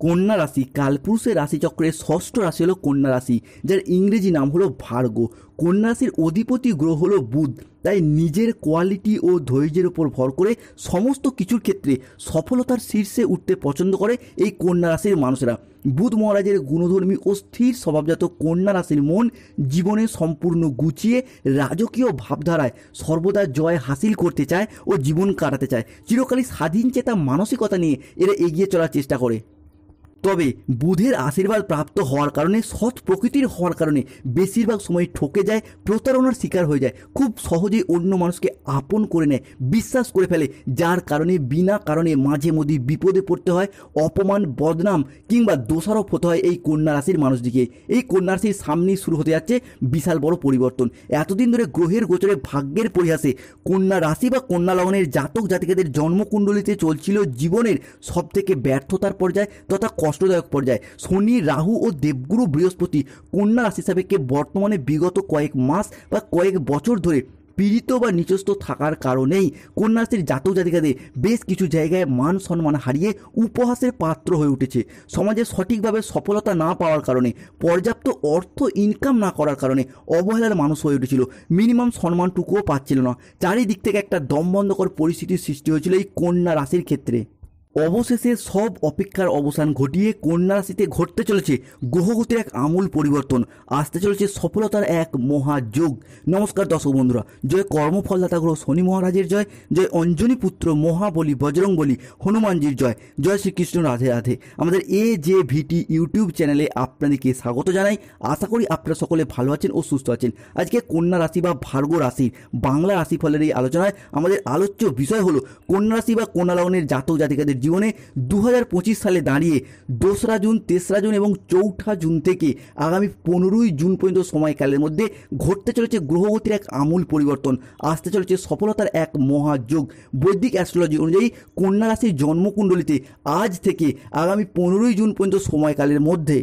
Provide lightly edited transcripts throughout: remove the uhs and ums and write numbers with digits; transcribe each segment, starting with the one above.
কন্যা রাশি কালপুরুষের রাশিচক্রের ষষ্ঠ রাশি হলো কন্যা রাশি, যার ইংরেজি নাম হলো ভার্গ। কন্যা রাশির অধিপতি গ্রহ হলো বুধ। তাই নিজের কোয়ালিটি ও ধৈর্যের উপর ভর করে সমস্ত কিছুর ক্ষেত্রে সফলতার শীর্ষে উঠতে পছন্দ করে এই কন্যা রাশির মানুষেরা। বুধ মহারাজের গুণধর্মী ও স্থির স্বভাবজাত কন্যা রাশির মন জীবনে সম্পূর্ণ গুছিয়ে রাজকীয় ভাবধারায় সর্বদা জয় হাসিল করতে চায় ও জীবন কাটাতে চায়। চিরকালই স্বাধীন চেতা মানসিকতা নিয়ে এরা এগিয়ে চলার চেষ্টা করে। তবে বুধের আশীর্বাদ প্রাপ্ত হওয়ার কারণে, সৎ প্রকৃতির হওয়ার কারণে বেশিরভাগ সময় ঠকে যায়, প্রতারণার শিকার হয়ে যায়, খুব সহজেই অন্য মানুষকে আপন করে নেয়, বিশ্বাস করে ফেলে, যার কারণে বিনা কারণে মাঝে মধ্যে বিপদে পড়তে হয়, অপমান, বদনাম কিংবা দোষারোপ হতে হয় এই কন্যা রাশির মানুষটিকে। এই কন্যা রাশির সামনেই শুরু হতে যাচ্ছে বিশাল বড় পরিবর্তন। এতদিন ধরে গ্রহের গোচরে ভাগ্যের পরিহাসে কন্যা রাশি বা কন্যা লগ্নের জাতক জাতিকাদের জন্মকুণ্ডলিতে চলছিল জীবনের সবথেকে ব্যর্থতার পর্যায় তথা কষ্টদায়ক পর্যায়ে। শনি, রাহু ও দেবগুরু বৃহস্পতি কন্যা রাশি সাপেক্ষে বর্তমানে বিগত কয়েক মাস বা কয়েক বছর ধরে পীড়িত বা নিচস্থ থাকার কারণেই কন্যা রাশির জাতক জাতিকাদের বেশ কিছু জায়গায় মান সম্মান হারিয়ে উপহাসের পাত্র হয়ে উঠেছে। সমাজে সঠিকভাবে সফলতা না পাওয়ার কারণে, পর্যাপ্ত অর্থ ইনকাম না করার কারণে অবহেলার মানুষ হয়ে উঠেছিল, মিনিমাম সম্মানটুকুও পাচ্ছিল না। চারিদিক থেকে একটা দমবন্ধকর পরিস্থিতির সৃষ্টি হয়েছিল এই কন্যা রাশির ক্ষেত্রে। অবশেষে সব অপেক্ষার অবসান ঘটিয়ে কন্যা রাশিতে ঘটতে চলেছে গ্রহগতির এক আমূল পরিবর্তন, আসতে চলেছে সফলতার এক মহাযোগ। নমস্কার দর্শক বন্ধুরা, জয় কর্মফলদাতা গ্রহ শনি মহারাজের জয়, জয় অঞ্জনী পুত্র মহাবলী বজরংবলী হনুমানজির জয়, জয় শ্রীকৃষ্ণ, রাধে রাধে। আমাদের AJVT ইউটিউব চ্যানেলে আপনাদেরকে স্বাগত জানাই। আশা করি আপনারা সকলে ভালো আছেন ও সুস্থ আছেন। আজকে কন্যা রাশি বা ভার্গ রাশির বাংলা রাশিফলের এই আলোচনায় আমাদের আলোচ্য বিষয় হলো কন্যা রাশি বা কন্যা লগ্নের জাতক জাতিকাদের জীবনে 2025 সালে দাঁড়িয়ে 2রা জুন, 3রা জুন এবং 4ঠা জুন থেকে আগামী 15ই জুন পর্যন্ত সময়কালের মধ্যে ঘটতে চলেছে গ্রহগতির এক আমূল পরিবর্তন, আসতে চলেছে সফলতার এক মহাযোগ। বৈদিক অ্যাস্ট্রোলজি অনুযায়ী কন্যা রাশির জন্মকুণ্ডলিতে আজ থেকে আগামী 15ই জুন পর্যন্ত সময়কালের মধ্যে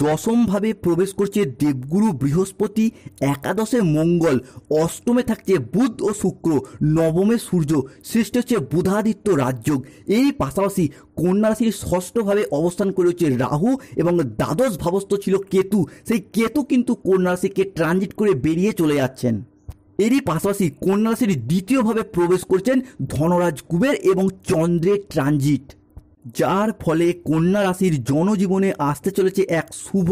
দশমভাবে প্রবেশ করছে দেবগুরু বৃহস্পতি, একাদশে মঙ্গল, অষ্টমে থাকছে বুধ ও শুক্র, নবমে সূর্য, সৃষ্টি হচ্ছে বুধাদিত্য রাজযোগ। এই পাশাপাশি কন্যা রাশির ষষ্ঠভাবে অবস্থান করে হচ্ছে রাহু এবং দ্বাদশ ভাবস্থ ছিল কেতু। সেই কেতু কিন্তু কন্যা রাশিকে ট্রানজিট করে বেরিয়ে চলে যাচ্ছেন। এরই পাশাপাশি কন্যা রাশির দ্বিতীয়ভাবে প্রবেশ করছেন ধনরাজ কুবের এবং চন্দ্রের ট্রানজিট, যার ফলে কন্যা রাশির জনজীবনে আসতে চলেছে এক শুভ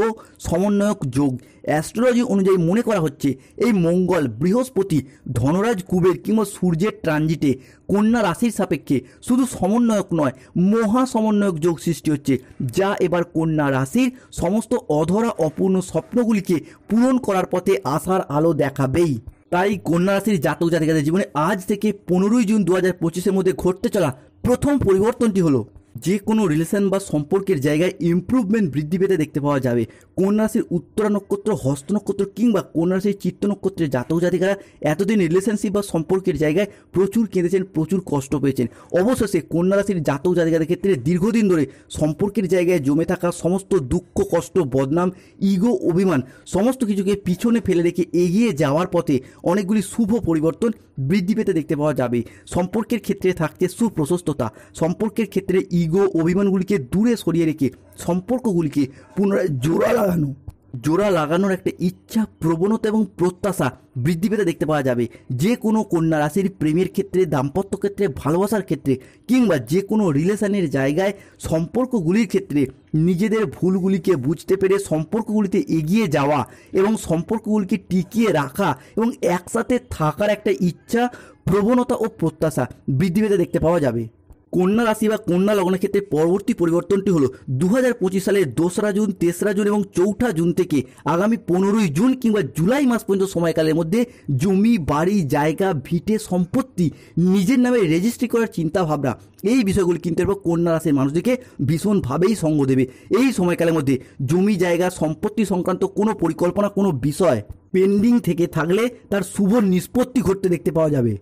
সমন্বয়ক যোগ। অ্যাস্ট্রোলজি অনুযায়ী মনে করা হচ্ছে এই মঙ্গল, বৃহস্পতি, ধনরাজ কুবের কিংবা সূর্যের ট্রানজিটে কন্যা রাশির সাপেক্ষে শুধু সমন্বয়ক নয়, মহা সমন্বয়ক যোগ সৃষ্টি হচ্ছে, যা এবার কন্যা রাশির সমস্ত অধরা অপূর্ণ স্বপ্নগুলিকে পূরণ করার পথে আশার আলো দেখাবেই। তাই কন্যা রাশির জাতক জাতিকাদের জীবনে আজ থেকে 15ই জুন 2025-এর মধ্যে ঘটতে চলা প্রথম পরিবর্তনটি হলো যে কোনো রিলেশন বা সম্পর্কের জায়গায় ইমপ্রুভমেন্ট বৃদ্ধি পেতে দেখতে পাওয়া যাবে। কন্যা রাশির উত্তরা নক্ষত্র, হস্ত নক্ষত্র কিংবা কন্যা রাশির চিত্ত নক্ষত্রের জাতক জাতিকারা এতদিন রিলেশনশিপ বা সম্পর্কের জায়গায় প্রচুর কেঁদেছেন, প্রচুর কষ্ট পেয়েছেন। অবশেষে কন্যা রাশির জাতক জাতিকাদের ক্ষেত্রে দীর্ঘদিন ধরে সম্পর্কের জায়গায় জমে থাকা সমস্ত দুঃখ, কষ্ট, বদনাম, ইগো, অভিমান সমস্ত কিছুকে পিছনে ফেলে রেখে এগিয়ে যাওয়ার পথে অনেকগুলি শুভ পরিবর্তন বৃদ্ধি পেতে দেখতে পাওয়া যাবে। সম্পর্কের ক্ষেত্রে থাকছে সুপ্রশস্ততা, সম্পর্কের ক্ষেত্রে ইগো, অভিমানগুলিকে দূরে সরিয়ে রেখে সম্পর্কগুলিকে পুনরায় জোড়া লাগানোর একটা ইচ্ছা, প্রবণতা এবং প্রত্যাশা বৃদ্ধি পেতে দেখতে পাওয়া যাবে। যে কোনো কন্যা রাশির প্রেমের ক্ষেত্রে, দাম্পত্য ক্ষেত্রে, ভালোবাসার ক্ষেত্রে কিংবা যে কোনো রিলেশনের জায়গায় সম্পর্কগুলির ক্ষেত্রে নিজেদের ভুলগুলিকে বুঝতে পেরে সম্পর্কগুলিতে এগিয়ে যাওয়া এবং সম্পর্কগুলিকে টিকিয়ে রাখা এবং একসাথে থাকার একটা ইচ্ছা, প্রবণতা ও প্রত্যাশা বৃদ্ধি পেতে দেখতে পাওয়া যাবে। কন্যা রাশি বা কন্যা লগ্নের ক্ষেত্রে পরবর্তী পরিবর্তনটি হলো 2025 সালের 2রা জুন, 3রা জুন এবং 4ঠা জুন থেকে আগামী 15ই জুন কিংবা জুলাই মাস পর্যন্ত সময়কালের মধ্যে জমি, বাড়ি, জায়গা, ভিটে, সম্পত্তি নিজের নামে রেজিস্ট্রি করার চিন্তাভাবনা, এই বিষয়গুলি কিন্তু এরপর কন্যা রাশির মানুষদেরকে ভীষণভাবেই সঙ্গ দেবে। এই সময়কালের মধ্যে জমি, জায়গা, সম্পত্তি সংক্রান্ত কোনো পরিকল্পনা, কোনো বিষয় পেন্ডিং থেকে থাকলে তার শুভ নিষ্পত্তি ঘটতে দেখতে পাওয়া যাবে।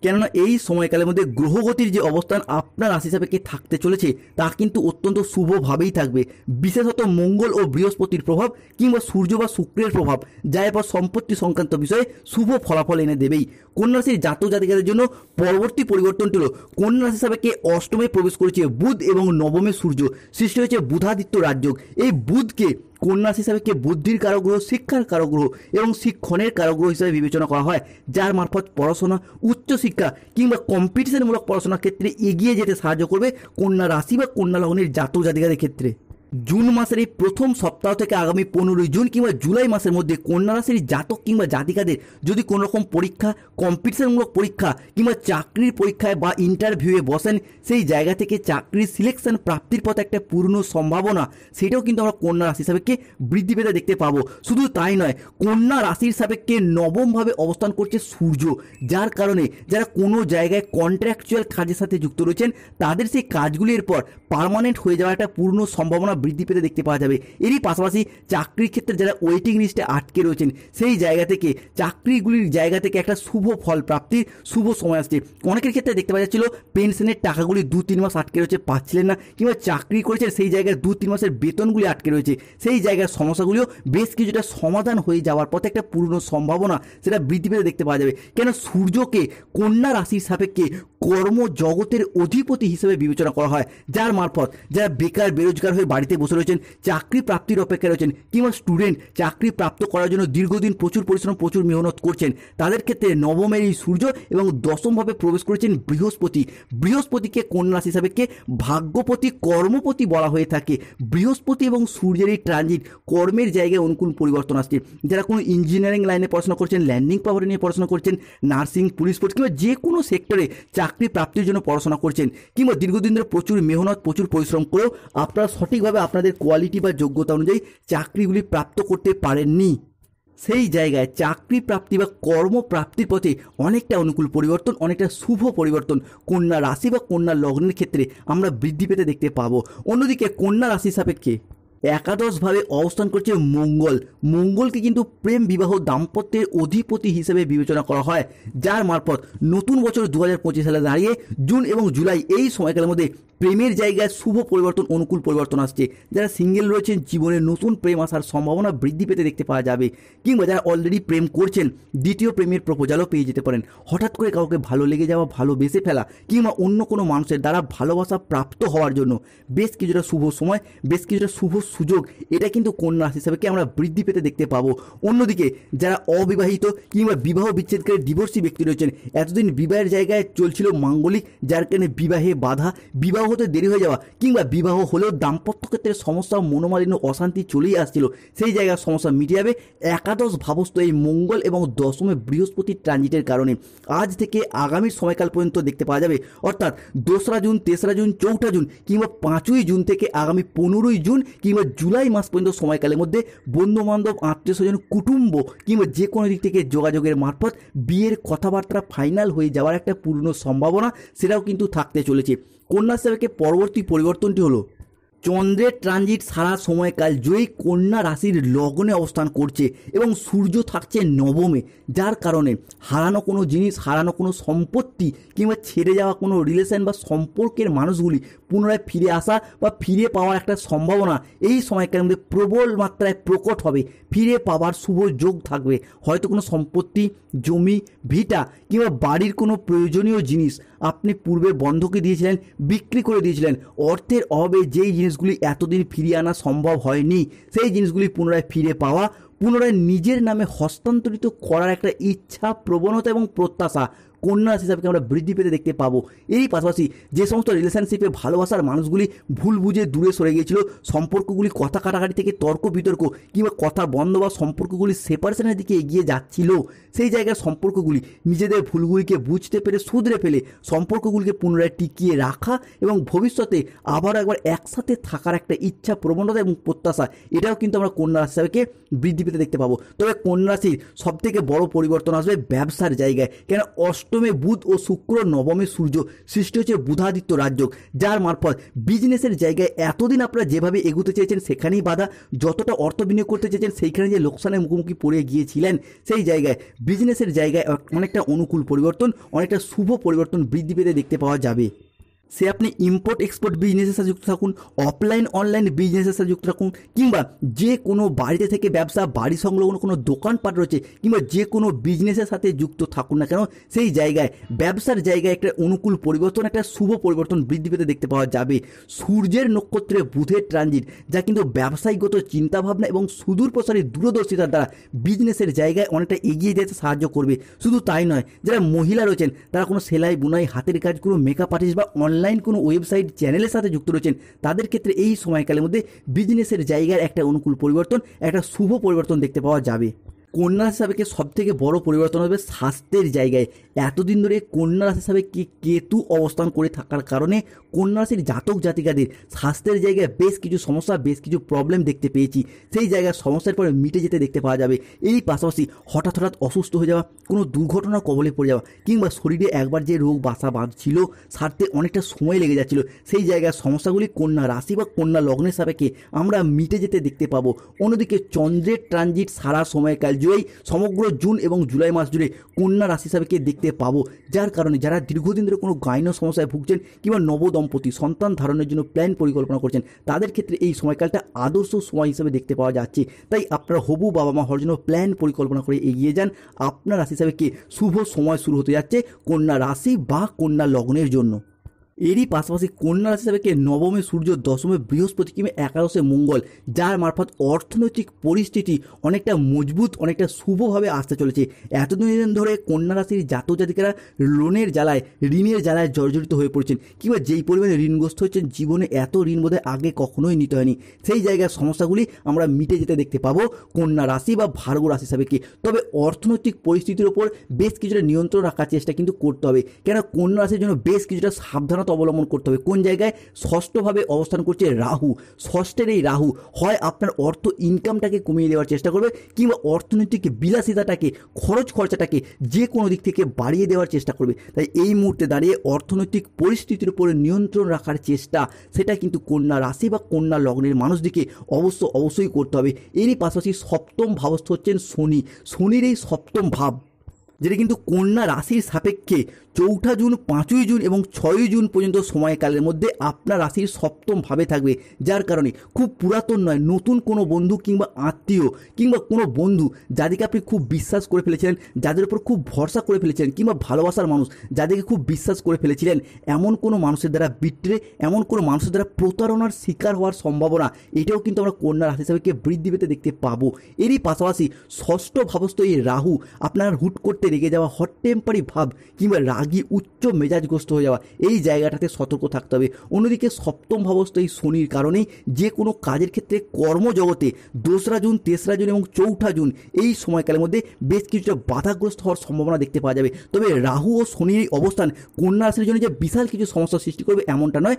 কেননা এই সময়কালের মধ্যে গ্রহগতির যে অবস্থান আপনার রাশি সাপেক্ষে থাকতে চলেছে তা কিন্তু অত্যন্ত শুভভাবেই থাকবে। বিশেষত মঙ্গল ও বৃহস্পতির প্রভাব কিংবা সূর্য বা শুক্রের প্রভাব যা এরপর সম্পত্তি সংক্রান্ত বিষয়ে শুভ ফলাফল এনে দেবেই। কন্যা রাশির জাতক জাতিকাদের জন্য পরবর্তী পরিবর্তনটি হলো কন্যা রাশি সাপেক্ষে অষ্টমে প্রবেশ করেছে বুধ এবং নবমে সূর্য, সৃষ্টি হয়েছে বুধাদিত্য রাজযোগ। এই বুধকে কন্যা রাশি সাপেক্ষে বুদ্ধির কারগ্রহ, শিক্ষার কারগ্রহ এবং শিক্ষণের কারগ্রহ হিসেবে বিবেচনা করা হয়, যার মারফত পড়াশোনা, উচ্চশিক্ষা কিংবা কম্পিটিশনমূলক পড়াশোনার ক্ষেত্রে এগিয়ে যেতে সাহায্য করবে কন্যা রাশি বা কন্যা লগ্নের জাতক জাতিকাদের ক্ষেত্রে। জুন মাসের এই প্রথম সপ্তাহ থেকে আগামী 15ই জুন কিংবা জুলাই মাসের মধ্যে কন্যা রাশির জাতক কিংবা জাতিকাদের যদি কোনো রকম পরীক্ষা, কম্পিটিশনমূলক পরীক্ষা কিংবা চাকরির পরীক্ষায় বা ইন্টারভিউয়ে বসেন, সেই জায়গা থেকে চাকরির সিলেকশন প্রাপ্তির পথে একটা পূর্ণ সম্ভাবনা সেটাও কিন্তু আমরা কন্যা রাশির সাপেক্ষে বৃদ্ধি পেতে দেখতে পাবো। শুধু তাই নয়, কন্যা রাশির সাপেক্ষে নবমভাবে অবস্থান করছে সূর্য, যার কারণে যারা কোনো জায়গায় কন্ট্রাকচুয়াল কাজের সাথে যুক্ত রয়েছেন তাদের সেই কাজগুলির পর পার্মানেন্ট হয়ে যাওয়ার একটা পূর্ণ সম্ভাবনা বৃদ্ধি পেতে দেখতে পাওয়া যাবে। এরই পাশাপাশি চাকরির ক্ষেত্রে যারা ওয়েটিং লিস্টে আটকে রয়েছেন সেই জায়গা থেকে চাকরিগুলির জায়গা থেকে একটা শুভ ফল প্রাপ্তির শুভ সময় আসছে। অনেকের ক্ষেত্রে দেখতে পাওয়া যাচ্ছিল পেনশনের টাকাগুলি 2-3 মাস আটকে রয়েছে, পাচ্ছিলেন না, কিংবা চাকরি করেছেন সেই জায়গায় 2-3 মাসের বেতনগুলি আটকে রয়েছে, সেই জায়গার সমস্যাগুলিও বেশ কিছুটা সমাধান হয়ে যাওয়ার পথে একটা পূর্ণ সম্ভাবনা সেটা বৃদ্ধি পেতে দেখতে পাওয়া যাবে। কেন সূর্যকে কন্যা রাশির সাপেক্ষে কর্মজগতের অধিপতি হিসেবে বিবেচনা করা হয়, যার মারফত যারা বেকার বেরোজগার হয়ে বাড়িতে বসে রয়েছেন, চাকরি প্রাপ্তির অপেক্ষায় রয়েছেন, কিংবা স্টুডেন্ট চাকরি প্রাপ্ত করার জন্য দীর্ঘদিন প্রচুর পরিশ্রম, প্রচুর মেহনত করছেন, তাদের ক্ষেত্রে নবমের এই সূর্য এবং দশমভাবে প্রবেশ করেছেন বৃহস্পতি। বৃহস্পতিকে কন্যা রাশি সাপেক্ষে ভাগ্যপতি, কর্মপতি বলা হয়ে থাকে। বৃহস্পতি এবং সূর্যের এই ট্রানজিট কর্মের জায়গায় অনুকূল পরিবর্তন আসছে। যারা কোনো ইঞ্জিনিয়ারিং লাইনে পড়াশোনা করছেন, ল্যান্ডিং পাওয়ার নিয়ে পড়াশোনা করছেন, নার্সিং, পুলিশ ফোর্স কিংবা যে কোনো সেক্টরে চাকরি প্রাপ্তির জন্য পড়াশোনা করছেন, কিংবা দীর্ঘদিন ধরে প্রচুর মেহনত, প্রচুর পরিশ্রম করেও আপনারা সঠিকভাবে আপনাদের কোয়ালিটি বা যোগ্যতা অনুযায়ী চাকরিগুলি প্রাপ্ত করতে পারেননি, সেই জায়গায় চাকরি প্রাপ্তি বা কর্মপ্রাপ্তির পথে অনেকটা অনুকূল পরিবর্তন, অনেকটা শুভ পরিবর্তন কন্যা রাশি বা কন্যা লগ্নের ক্ষেত্রে আমরা বৃদ্ধি পেতে দেখতে পাবো। অন্যদিকে কন্যা রাশি সাপেক্ষে একাদশভাবে অবস্থান করছে মঙ্গল। মঙ্গলকে কিন্তু প্রেম, বিবাহ, দাম্পত্যের অধিপতি হিসেবে বিবেচনা করা হয়, যার মারফত নতুন বছর 2025 সালে দাঁড়িয়ে জুন এবং জুলাই এই সময়কালের মধ্যে প্রেমের জায়গায় শুভ পরিবর্তন, অনুকূল পরিবর্তন আসছে। যারা সিঙ্গেল রয়েছেন জীবনে নতুন প্রেম আসার সম্ভাবনা বৃদ্ধি পেতে দেখতে পাওয়া যাবে, কিংবা যারা অলরেডি প্রেম করছেন দ্বিতীয় প্রেমের প্রপোজালও পেয়ে যেতে পারেন। হঠাৎ করে কাউকে ভালো লেগে যাওয়া, ভালোবেসে ফেলা কিংবা অন্য কোনো মানুষের দ্বারা ভালোবাসা প্রাপ্ত হওয়ার জন্য বেশ কিছুটা শুভ সময়, বেশ কিছুটা শুভ সুযোগ এটা কিন্তু কন্যা রাশি হিসাবে আমরা বৃদ্ধি পেতে দেখতে পাবো। অন্যদিকে যারা অবিবাহিত কিংবা বিবাহ বিচ্ছেদকারী ডিভোর্সি ব্যক্তি রয়েছেন, এতদিন বিবাহের জায়গায় চলছিল মাঙ্গলিক, যার কারণে বিবাহে বাধা, বিবাহ হতে দেরি হয়ে যাওয়া কিংবা বিবাহ হলেও দাম্পত্য ক্ষেত্রে সমস্যা, মনোমালিন্য, অশান্তি চলেই আসছিল, সেই জায়গার সমস্যা মিটে যাবে একাদশ ভাবস্থ এই মঙ্গল এবং দশমে বৃহস্পতির ট্রানজিটের কারণে। আজ থেকে আগামী সময়কাল পর্যন্ত দেখতে পাওয়া যাবে, অর্থাৎ 2রা জুন, 3রা জুন, 4ঠা জুন কিংবা 5ই জুন থেকে আগামী 15ই জুন কিংবা জুলাই মাস পর্যন্ত সময়কালের মধ্যে বন্ধুবান্ধব, আত্মীয় স্বজন, কুটুম্ব কিংবা যে কোনো দিক থেকে যোগাযোগের মারফত বিয়ের কথাবার্তা ফাইনাল হয়ে যাওয়ার একটা পূর্ণ সম্ভাবনা সেটাও কিন্তু থাকতে চলেছে। কন্যা সাপেক্ষে পরবর্তী পরিবর্তনটি হলো চন্দ্রের ট্রানজিট সারা সময়কাল জয়ী কন্যা রাশির লগ্নে অবস্থান করছে এবং সূর্য থাকছে নবমে, যার কারণে হারানো কোনো জিনিস, হারানো কোনো সম্পত্তি কিংবা ছেড়ে যাওয়া কোনো রিলেশন বা সম্পর্কের মানুষগুলি পুনরায় ফিরে আসা বা ফিরে পাওয়ার একটা সম্ভাবনা এই সময়কালের মধ্যে প্রবল মাত্রায় প্রকট হবে। ফিরে পাওয়ার শুভ যোগ থাকবে। হয়তো কোনো সম্পত্তি, জমি, ভিটা কিংবা বাড়ির কোনো প্রয়োজনীয় জিনিস আপনি পূর্বে বন্ধকে দিয়েছিলেন, বিক্রি করে দিয়েছিলেন, অর্থের অভাবে যেই জিনিসগুলি এতদিন ফিরিয়ে আনা সম্ভব হয়নি, সেই জিনিসগুলি পুনরায় ফিরে পাওয়া, পুনরায় নিজের নামে হস্তান্তরিত করার একটা ইচ্ছা, প্রবণতা এবং প্রত্যাশা কন্যা রাশি হিসাবে আমরা বৃদ্ধি পেতে দেখতে পাবো। এরই পাশাপাশি যে সমস্ত রিলেশনশিপে ভালোবাসার মানুষগুলি ভুল বুঝে দূরে সরে গিয়েছিল, সম্পর্কগুলি কথা কাটাকাটি থেকে তর্ক বিতর্ক কিংবা কথা বন্ধ বা সম্পর্কগুলি সেপারেশনের দিকে এগিয়ে যাচ্ছিল, সেই জায়গায় সম্পর্কগুলি নিজেদের ভুলগুলিকে বুঝতে পেরে শুধরে ফেলে সম্পর্কগুলিকে পুনরায় টিকিয়ে রাখা এবং ভবিষ্যতে আবার একবার একসাথে থাকার একটা ইচ্ছা, প্রবণতা এবং প্রত্যাশা এটাও কিন্তু আমরা কন্যা রাশি হিসাবে বৃদ্ধি পেতে দেখতে পাবো। তবে কন্যা রাশির সবথেকে বড় পরিবর্তন আসবে ব্যবসার জায়গায়, কেন অষ্টমে বুধ ও শুক্র, নবমে সূর্য, সৃষ্টি হচ্ছে বুধাদিত্য রাজযোগ, যার মারফত বিজনেসের জায়গায় এতদিন আপনারা যেভাবে এগোতে চেয়েছেন সেখানেই বাধা, যতটা অর্থ বিনিয়োগ করতে চেয়েছেন সেইখানে যে লোকসানের মুখোমুখি পড়ে গিয়েছিলেন, সেই জায়গায় বিজনেসের জায়গায় অনেকটা অনুকূল পরিবর্তন, অনেকটা শুভ পরিবর্তন বৃদ্ধি পেতে দেখতে পাওয়া যাবে। সে আপনি ইম্পোর্ট এক্সপোর্ট বিজনেসের সাথে যুক্ত থাকুন, অফলাইন অনলাইন বিজনেসের সাথে যুক্ত থাকুন, কিংবা যে কোনো বাড়িতে থেকে ব্যবসা, বাড়ি সংলগ্ন কোনো দোকানপাট রয়েছে, কিংবা যে কোনো বিজনেসের সাথে যুক্ত থাকুন না কেন, সেই জায়গায় ব্যবসার জায়গায় একটা অনুকূল পরিবর্তন, একটা শুভ পরিবর্তন বৃদ্ধি পেতে দেখতে পাওয়া যাবে। সূর্যের নক্ষত্রে বুধের ট্রানজিট, যা কিন্তু ব্যবসায়িকগত চিন্তাভাবনা এবং সুদূর প্রসারী দূরদর্শিতার দ্বারা বিজনেসের জায়গায় অনেকটা এগিয়ে যেতে সাহায্য করবে। শুধু তাই নয়, যারা মহিলা রয়েছেন তারা কোনো সেলাই, বুনাই, হাতের কাজ, কোনো মেকআপ আর্টিস্ট বা অনলাইন কোনো ওয়েবসাইট চ্যানেলের সাথে যুক্ত রয়েছেন, তাদের ক্ষেত্রে এই সময়কালের মধ্যে বিজনেসের জায়গার একটা অনুকূল পরিবর্তন, একটা শুভ পরিবর্তন দেখতে পাওয়া যাবে। কন্যা রাশি সাপেক্ষে সব থেকে বড় পরিবর্তন হবে স্বাস্থ্যের জায়গায়। এতদিন ধরে কন্যা রাশি সাপেক্ষে কেতু অবস্থান করে থাকার কারণে কন্যা রাশির জাতক জাতিকাদের স্বাস্থ্যের জায়গায় বেশ কিছু সমস্যা, বেশ কিছু প্রবলেম দেখতে পেয়েছি। সেই জায়গায় সমস্যার পরে মিটে যেতে দেখতে পাওয়া যাবে। এই পাশাপাশি হঠাৎ অসুস্থ হয়ে যাওয়া, কোনো দুর্ঘটনার কবলে পড়ে যাওয়া, কিংবা শরীরে একবার যে রোগ বাসা বাঁধছিল সারতে অনেকটা সময় লেগে যাচ্ছিল, সেই জায়গায় সমস্যাগুলি কন্যা রাশি বা কন্যা লগ্নের সাপেক্ষে আমরা মিটে যেতে দেখতে পাবো। অন্যদিকে চন্দ্রের ট্রানজিট সারা সময়কাল জুড়েই সমগ্র জুন এবং জুলাই মাস জুড়ে কন্যা রাশি সাপেক্ষে দেখতে পাবো, যার কারণে যারা দীর্ঘদিন ধরে কোনো গাইনো সমস্যায় ভুগছেন, কিংবা নবদম্পতি সন্তান ধারণের জন্য প্ল্যান পরিকল্পনা করছেন, তাদের ক্ষেত্রে এই সময়কালটা আদর্শ সময় হিসেবে দেখতে পাওয়া যাচ্ছে। তাই আপনারা হবু বাবা মা হওয়ার জন্য প্ল্যান পরিকল্পনা করে এগিয়ে যান। আপনার রাশি সাপেক্ষে শুভ সময় শুরু হতে যাচ্ছে কন্যা রাশি বা কন্যা লগ্নের জন্য। এরই পাশাপাশি কন্যা রাশি সাপেক্ষে নবমে সূর্য, দশমে বৃহস্পতি কিংবা একাদশে মঙ্গল, যার মারফত অর্থনৈতিক পরিস্থিতি অনেকটা মজবুত, অনেকটা শুভভাবে আসতে চলেছে। এতদিন ধরে কন্যা রাশির জাতক জাতিকারা লোনের জ্বালায়, ঋণের জ্বালায় জর্জরিত হয়ে পড়ছেন, কিংবা যেই পরিমাণে ঋণগ্রস্ত হচ্ছেন, জীবনে এত ঋণ বোধহয় আগে কখনোই নিতে হয়নি। সেই জায়গার সমস্যাগুলি আমরা মিটে যেতে দেখতে পাবো কন্যা রাশি বা ভার্গ রাশি সাপেক্ষে। তবে অর্থনৈতিক পরিস্থিতির ওপর বেশ কিছুটা নিয়ন্ত্রণ রাখার চেষ্টা কিন্তু করতে হবে, কেন কন্যা রাশির জন্য বেশ কিছুটা সাবধানতা অবলম্বন করতে হবে। কোন জায়গায় ষষ্ঠভাবে অবস্থান করছে রাহু, ষষ্ঠের এই রাহু হয় আপনার অর্থ ইনকামটাকে কমিয়ে দেওয়ার চেষ্টা করবে, কিংবা অর্থনৈতিক বিলাসিতাটাকে, খরচ খরচাটাকে যে কোনো দিক থেকে বাড়িয়ে দেওয়ার চেষ্টা করবে। তাই এই মুহূর্তে দাঁড়িয়ে অর্থনৈতিক পরিস্থিতির উপরে নিয়ন্ত্রণ রাখার চেষ্টা, সেটা কিন্তু কন্যা রাশি বা কন্যা লগ্নের মানুষদিকে অবশ্যই করতে হবে। এরই পাশাপাশি সপ্তম ভাবস্থ হচ্ছেন শনি। শনির এই সপ্তম ভাব, যেটা কিন্তু কন্যা রাশির সাপেক্ষে 4 জুন, 5 জুন এবং 6 জুন পর্যন্ত সময়কালের মধ্যে আপনার রাশির সপ্তম ভাবে থাকবে, যার কারণে খুব পুরাতন নয়, নতুন কোনো বন্ধু কিংবা আত্মীয়, কিংবা কোনো বন্ধু যাদেরকে আপনি খুব বিশ্বাস করে ফেলেছিলেন, যাদের উপর খুব ভরসা করে ফেলেছিলেন, কিংবা ভালোবাসার মানুষ যাদেরকে খুব বিশ্বাস করে ফেলেছিলেন, এমন কোনো মানুষের দ্বারা বিট্রে, এমন কোনো মানুষের দ্বারা প্রতারণার শিকার হওয়ার সম্ভাবনা, এটাও কিন্তু আমরা কন্যা রাশি সাপেক্ষে বৃদ্ধি পেতে দেখতে পাবো। এরই পাশাপাশি ষষ্ঠ ভাবস্থ এই রাহু আপনার হুট করতে রেগে যাওয়া, হট টেম্পারি ভাব, কিংবা রাগী উচ্চ মেজাজগ্রস্ত হয়ে যাওয়া, এই জায়গাটাতে সতর্ক থাকতে হবে। অন্যদিকে সপ্তম ভাবস্থ এই শনির কারণেই যে কোনো কাজের ক্ষেত্রে কর্মজগতে 2রা জুন, 3রা জুন এবং 4ঠা জুন এই সময়কালের মধ্যে বেশ কিছুটা বাধাগ্রস্ত হওয়ার সম্ভাবনা দেখতে পাওয়া যাবে। তবে রাহু ও শনির এই অবস্থান কন্যা রাশির জন্য যে বিশাল কিছু সমস্যা সৃষ্টি করবে এমনটা নয়,